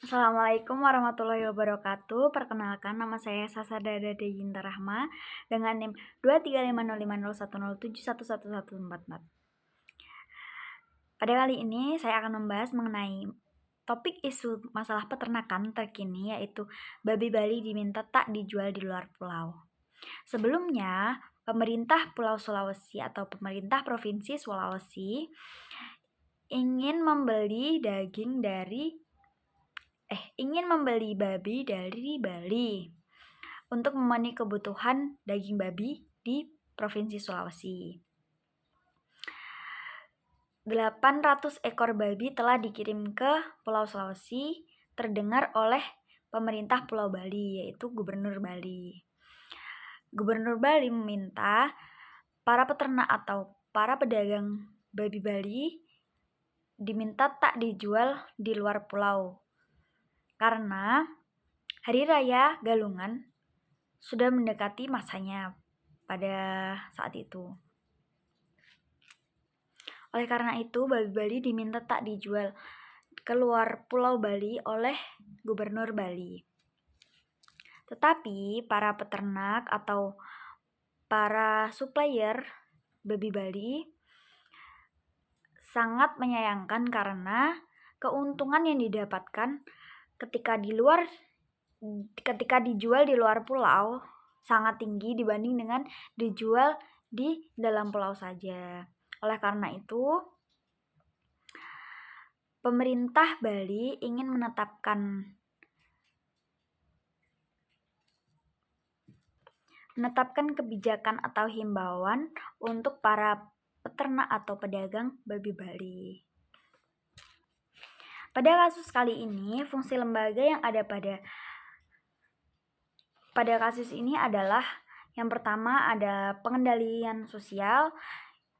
Assalamualaikum warahmatullahi wabarakatuh. Perkenalkan, nama saya Sasada Deyinta Rahma dengan NIM 235050107111144. Pada kali ini saya akan membahas mengenai topik isu masalah peternakan terkini, yaitu babi Bali diminta tak dijual di luar pulau. Sebelumnya, pemerintah Pulau Sulawesi atau pemerintah Provinsi Sulawesi ingin membeli babi dari Bali untuk memenuhi kebutuhan daging babi di Provinsi Sulawesi. 800 ekor babi telah dikirim ke Pulau Sulawesi, terdengar oleh pemerintah Pulau Bali, yaitu Gubernur Bali. Gubernur Bali meminta para peternak atau para pedagang babi Bali diminta tak dijual di luar pulau, karena Hari Raya Galungan sudah mendekati masanya pada saat itu. Oleh karena itu, babi Bali diminta tak dijual keluar Pulau Bali oleh Gubernur Bali. Tetapi para peternak atau para supplier babi Bali sangat menyayangkan karena keuntungan yang didapatkan ketika dijual di luar pulau sangat tinggi dibanding dengan dijual di dalam pulau saja. Oleh karena itu, pemerintah Bali ingin menetapkan kebijakan atau himbauan untuk para peternak atau pedagang babi Bali. Pada kasus kali ini, fungsi lembaga yang ada pada kasus ini adalah yang pertama ada pengendalian sosial,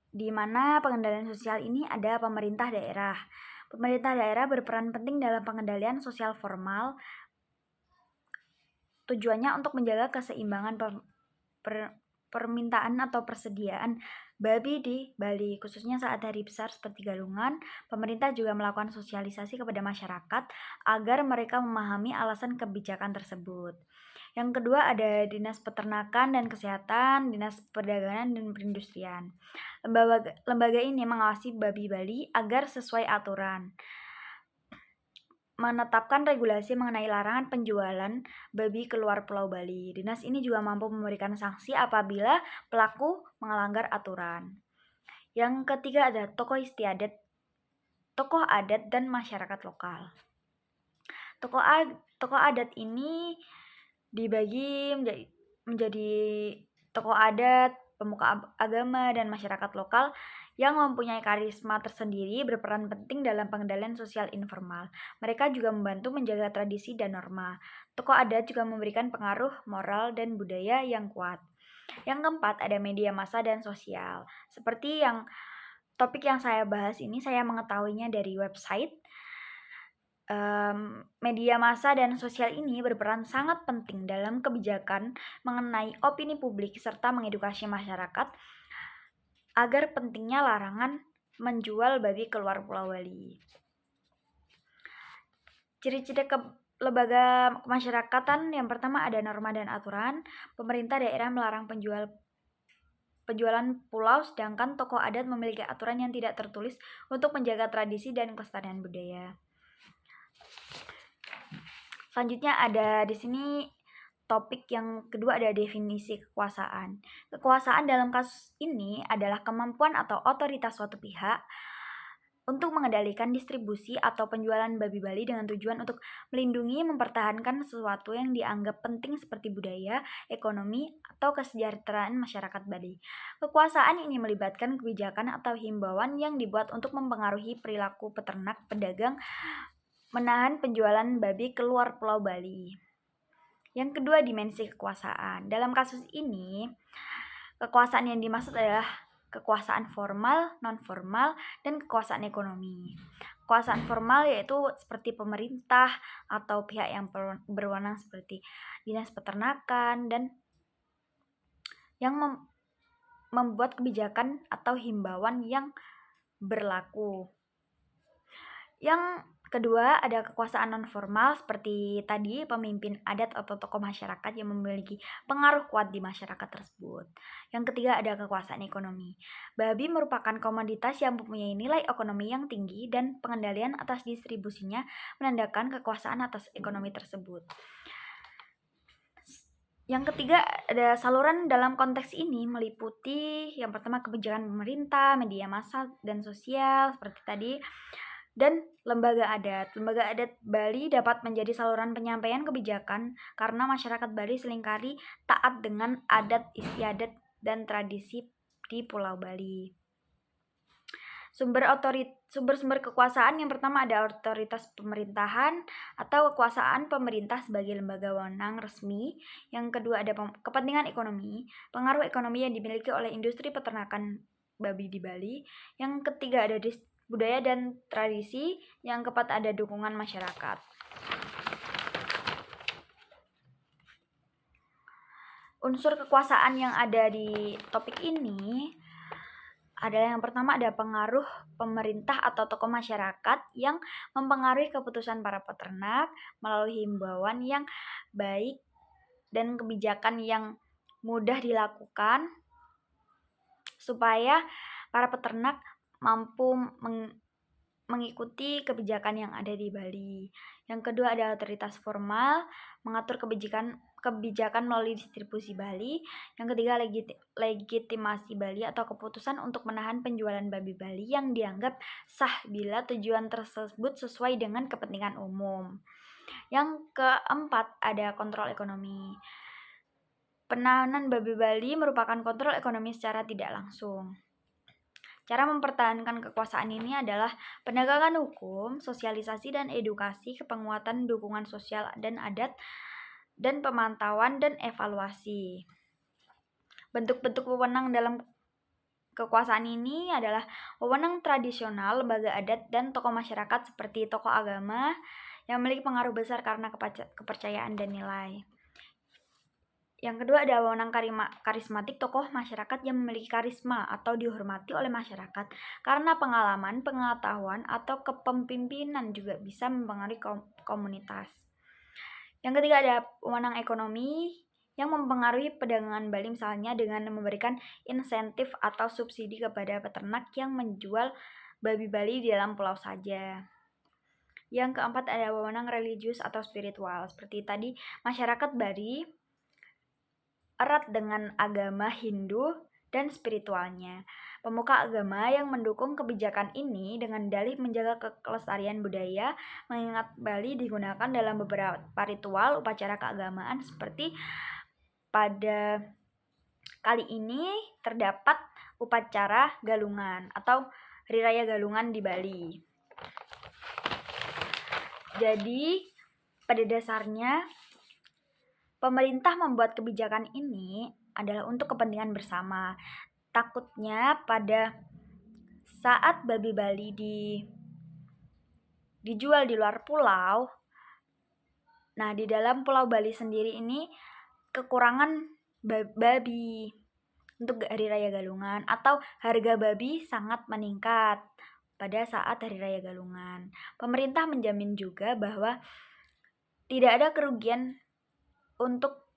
di mana pengendalian sosial ini ada pemerintah daerah. Pemerintah daerah berperan penting dalam pengendalian sosial formal. Tujuannya untuk menjaga keseimbangan permintaan atau persediaan babi di Bali, khususnya saat hari besar seperti Galungan. Pemerintah juga melakukan sosialisasi kepada masyarakat agar mereka memahami alasan kebijakan tersebut. Yang kedua ada Dinas Peternakan dan Kesehatan, Dinas Perdagangan dan Perindustrian. Lembaga ini mengawasi babi Bali agar sesuai aturan, menetapkan regulasi mengenai larangan penjualan babi keluar Pulau Bali. Dinas ini juga mampu memberikan sanksi apabila pelaku melanggar aturan. Yang ketiga ada tokoh adat dan masyarakat lokal. Tokoh adat ini dibagi menjadi tokoh adat, pemuka agama, dan masyarakat lokal yang mempunyai karisma tersendiri, berperan penting dalam pengendalian sosial informal. Mereka juga membantu menjaga tradisi dan norma. Tokoh adat juga memberikan pengaruh moral dan budaya yang kuat. Yang keempat ada media massa dan sosial. Seperti topik yang saya bahas ini, saya mengetahuinya dari website. Media massa dan sosial ini berperan sangat penting dalam kebijakan mengenai opini publik serta mengedukasi masyarakat agar pentingnya larangan menjual babi keluar Pulau Bali. Ciri-ciri lembaga kemasyarakatan yang pertama ada norma dan aturan. Pemerintah daerah melarang penjualan pulau, sedangkan tokoh adat memiliki aturan yang tidak tertulis untuk menjaga tradisi dan kelestarian budaya. Selanjutnya ada di sini topik yang kedua ada definisi kekuasaan. Kekuasaan dalam kasus ini adalah kemampuan atau otoritas suatu pihak untuk mengendalikan distribusi atau penjualan babi Bali dengan tujuan untuk melindungi, mempertahankan sesuatu yang dianggap penting seperti budaya, ekonomi, atau kesejahteraan masyarakat Bali. Kekuasaan ini melibatkan kebijakan atau himbauan yang dibuat untuk mempengaruhi perilaku peternak, pedagang, menahan penjualan babi keluar Pulau Bali. Yang kedua, dimensi kekuasaan. Dalam kasus ini, kekuasaan yang dimaksud adalah kekuasaan formal, non-formal, dan kekuasaan ekonomi. Kekuasaan formal yaitu seperti pemerintah atau pihak yang berwenang seperti Dinas Peternakan dan yang membuat kebijakan atau himbauan yang berlaku. Yang Kedua, ada kekuasaan non-formal seperti tadi pemimpin adat atau tokoh masyarakat yang memiliki pengaruh kuat di masyarakat tersebut. Yang ketiga, ada kekuasaan ekonomi. Babi merupakan komoditas yang mempunyai nilai ekonomi yang tinggi dan pengendalian atas distribusinya menandakan kekuasaan atas ekonomi tersebut. Yang ketiga, ada saluran dalam konteks ini meliputi yang pertama kebijakan pemerintah, media massa dan sosial seperti tadi, dan lembaga adat. Lembaga adat Bali dapat menjadi saluran penyampaian kebijakan karena masyarakat Bali seringkali taat dengan adat istiadat dan tradisi di Pulau Bali. Sumber-sumber kekuasaan yang pertama ada otoritas pemerintahan atau kekuasaan pemerintah sebagai lembaga wewenang resmi. Yang kedua ada kepentingan ekonomi, pengaruh ekonomi yang dimiliki oleh industri peternakan babi di Bali. Yang ketiga ada budaya dan tradisi. Yang keempat ada dukungan masyarakat. Unsur kekuasaan yang ada di topik ini adalah yang pertama ada pengaruh pemerintah atau tokoh masyarakat yang mempengaruhi keputusan para peternak melalui himbauan yang baik dan kebijakan yang mudah dilakukan supaya para peternak mampu mengikuti kebijakan yang ada di Bali. Yang kedua ada otoritas formal mengatur kebijakan melalui distribusi Bali. Yang ketiga legitimasi Bali atau keputusan untuk menahan penjualan babi Bali yang dianggap sah bila tujuan tersebut sesuai dengan kepentingan umum. Yang keempat ada kontrol ekonomi. Penahanan babi Bali merupakan kontrol ekonomi secara tidak langsung. Cara mempertahankan kekuasaan ini adalah penegakan hukum, sosialisasi dan edukasi, penguatan dukungan sosial dan adat, dan pemantauan dan evaluasi. Bentuk-bentuk wewenang dalam kekuasaan ini adalah wewenang tradisional, lembaga adat, dan tokoh masyarakat seperti tokoh agama yang memiliki pengaruh besar karena kepercayaan dan nilai. Yang kedua ada wewenang karismatik, tokoh masyarakat yang memiliki karisma atau dihormati oleh masyarakat karena pengalaman, pengetahuan, atau kepemimpinan juga bisa mempengaruhi komunitas. Yang ketiga ada wewenang ekonomi yang mempengaruhi perdagangan Bali misalnya dengan memberikan insentif atau subsidi kepada peternak yang menjual babi Bali di dalam pulau saja. Yang keempat ada wewenang religius atau spiritual. Seperti tadi, masyarakat Bali erat dengan agama Hindu dan spiritualnya. Pemuka agama yang mendukung kebijakan ini dengan dalih menjaga kelestarian budaya, mengingat Bali digunakan dalam beberapa ritual upacara keagamaan seperti pada kali ini terdapat upacara Galungan atau Hari Raya Galungan di Bali. Jadi pada dasarnya pemerintah membuat kebijakan ini adalah untuk kepentingan bersama. Takutnya pada saat babi Bali dijual di luar pulau, nah di dalam pulau Bali sendiri ini kekurangan babi untuk Hari Raya Galungan atau harga babi sangat meningkat pada saat Hari Raya Galungan. Pemerintah menjamin juga bahwa tidak ada kerugian untuk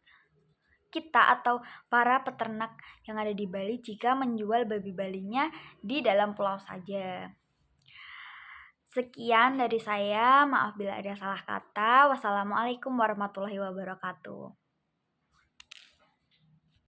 kita atau para peternak yang ada di Bali jika menjual babi Balinya di dalam pulau saja. Sekian dari saya, maaf bila ada salah kata. Wassalamualaikum warahmatullahi wabarakatuh.